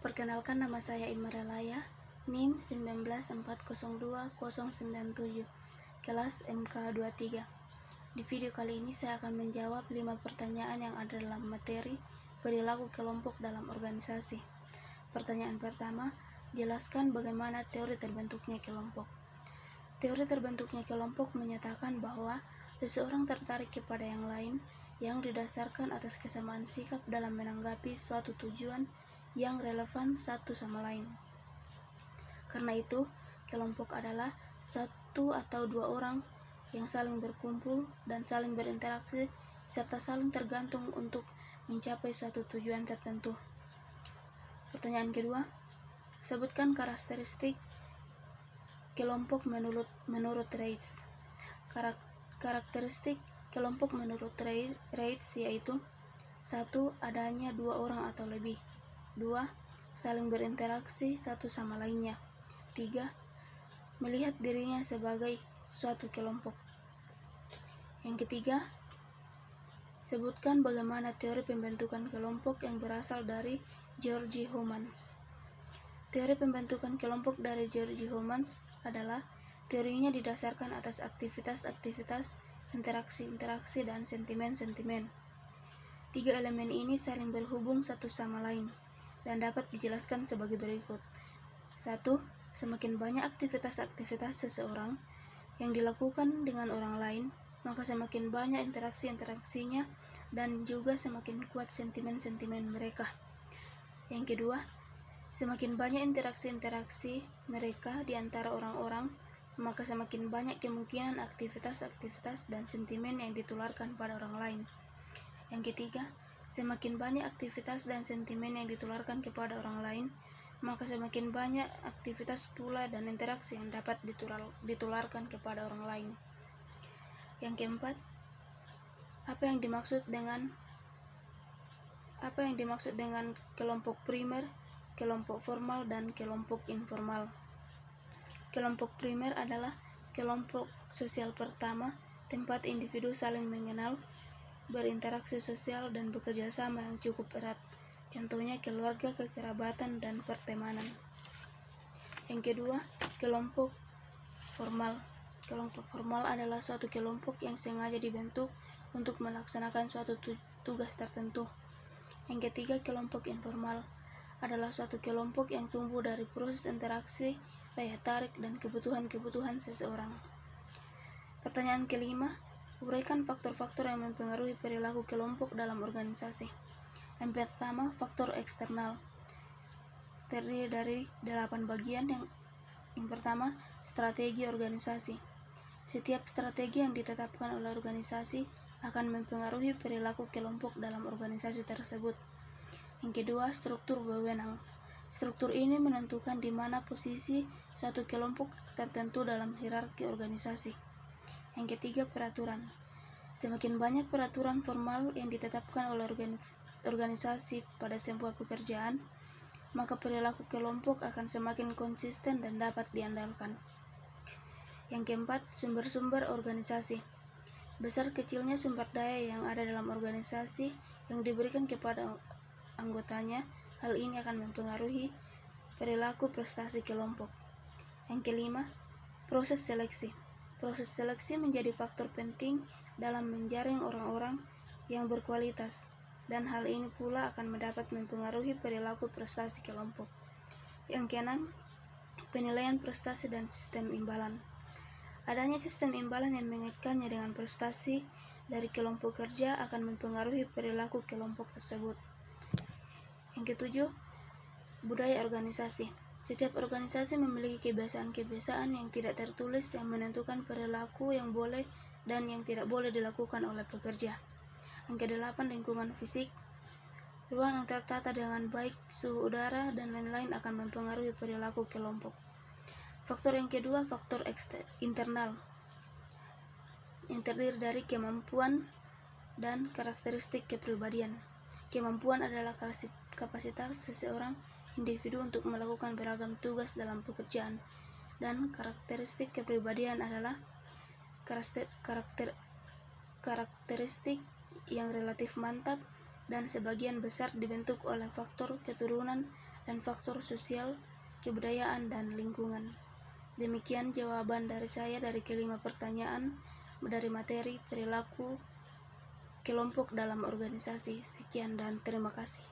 Perkenalkan, nama saya Imarelaya, NIM 194020097, kelas MK23. Di video kali ini saya akan menjawab 5 pertanyaan yang ada dalam materi perilaku kelompok dalam organisasi. Pertanyaan pertama, jelaskan bagaimana teori terbentuknya kelompok. Teori terbentuknya kelompok menyatakan bahwa seseorang tertarik kepada yang lain yang didasarkan atas kesamaan sikap dalam menanggapi suatu tujuan yang relevan satu sama lain. Karena itu, kelompok adalah satu atau dua orang yang saling berkumpul dan saling berinteraksi serta saling tergantung untuk mencapai suatu tujuan tertentu. Pertanyaan kedua, sebutkan karakteristik kelompok menurut Reitz. Karakteristik kelompok menurut Reitz yaitu 1. Adanya dua orang atau lebih. 2. Saling berinteraksi satu sama lainnya. 3. Melihat dirinya sebagai suatu kelompok. Yang ketiga, sebutkan bagaimana teori pembentukan kelompok yang berasal dari George Homans. Teori pembentukan kelompok dari George Homans adalah teorinya didasarkan atas aktivitas-aktivitas, interaksi-interaksi, dan sentimen-sentimen. 3 elemen ini saling berhubung satu sama lain dan dapat dijelaskan sebagai berikut. 1. Semakin banyak aktivitas-aktivitas seseorang yang dilakukan dengan orang lain, maka semakin banyak interaksi-interaksinya dan juga semakin kuat sentimen-sentimen mereka. Yang kedua, semakin banyak interaksi-interaksi mereka di antara orang-orang, maka semakin banyak kemungkinan aktivitas-aktivitas dan sentimen yang ditularkan pada orang lain. Yang ketiga, semakin banyak aktivitas dan sentimen yang ditularkan kepada orang lain, maka semakin banyak aktivitas pula dan interaksi yang dapat ditularkan kepada orang lain. Yang keempat, apa yang dimaksud dengan kelompok primer, kelompok formal, dan kelompok informal? Kelompok primer adalah kelompok sosial pertama, tempat individu saling mengenal, berinteraksi sosial, dan bekerja sama yang cukup erat. Contohnya keluarga, kekerabatan, dan pertemanan. Yang kedua, kelompok formal. Kelompok formal adalah suatu kelompok yang sengaja dibentuk untuk melaksanakan suatu tugas tertentu. Yang ketiga, kelompok informal adalah suatu kelompok yang tumbuh dari proses interaksi, daya tarik, dan kebutuhan-kebutuhan seseorang. Pertanyaan kelima, uraikan faktor-faktor yang mempengaruhi perilaku kelompok dalam organisasi. Yang pertama, faktor eksternal. Terdiri dari 8 bagian. Yang pertama, strategi organisasi. Setiap strategi yang ditetapkan oleh organisasi akan mempengaruhi perilaku kelompok dalam organisasi tersebut. Yang kedua, struktur wewenang. Struktur ini menentukan di mana posisi suatu kelompok tertentu dalam hierarki organisasi. Yang ketiga, peraturan. Semakin banyak peraturan formal yang ditetapkan oleh organisasi pada sebuah pekerjaan, maka perilaku kelompok akan semakin konsisten dan dapat diandalkan. Yang keempat, sumber-sumber organisasi. Besar kecilnya sumber daya yang ada dalam organisasi yang diberikan kepada anggotanya, hal ini akan mempengaruhi perilaku prestasi kelompok. Yang kelima, proses seleksi. Proses seleksi menjadi faktor penting dalam menjaring orang-orang yang berkualitas, dan hal ini pula akan dapat mempengaruhi perilaku prestasi kelompok. Yang keenam, penilaian prestasi dan sistem imbalan. Adanya sistem imbalan yang mengaitkannya dengan prestasi dari kelompok kerja akan mempengaruhi perilaku kelompok tersebut. Yang ketujuh, budaya organisasi. Setiap organisasi memiliki kebiasaan-kebiasaan yang tidak tertulis yang menentukan perilaku yang boleh dan yang tidak boleh dilakukan oleh pekerja. Yang kedelapan, lingkungan fisik. Ruang yang tertata dengan baik, suhu udara, dan lain-lain akan mempengaruhi perilaku kelompok. Faktor yang kedua, faktor internal, yang terdiri dari kemampuan dan karakteristik kepribadian. Kemampuan adalah kapasitas seseorang individu untuk melakukan beragam tugas dalam pekerjaan, dan karakteristik kepribadian adalah karakteristik yang relatif mantap dan sebagian besar dibentuk oleh faktor keturunan dan faktor sosial, kebudayaan, dan lingkungan. Demikian jawaban dari saya dari kelima pertanyaan dari materi perilaku kelompok dalam organisasi. Sekian dan terima kasih.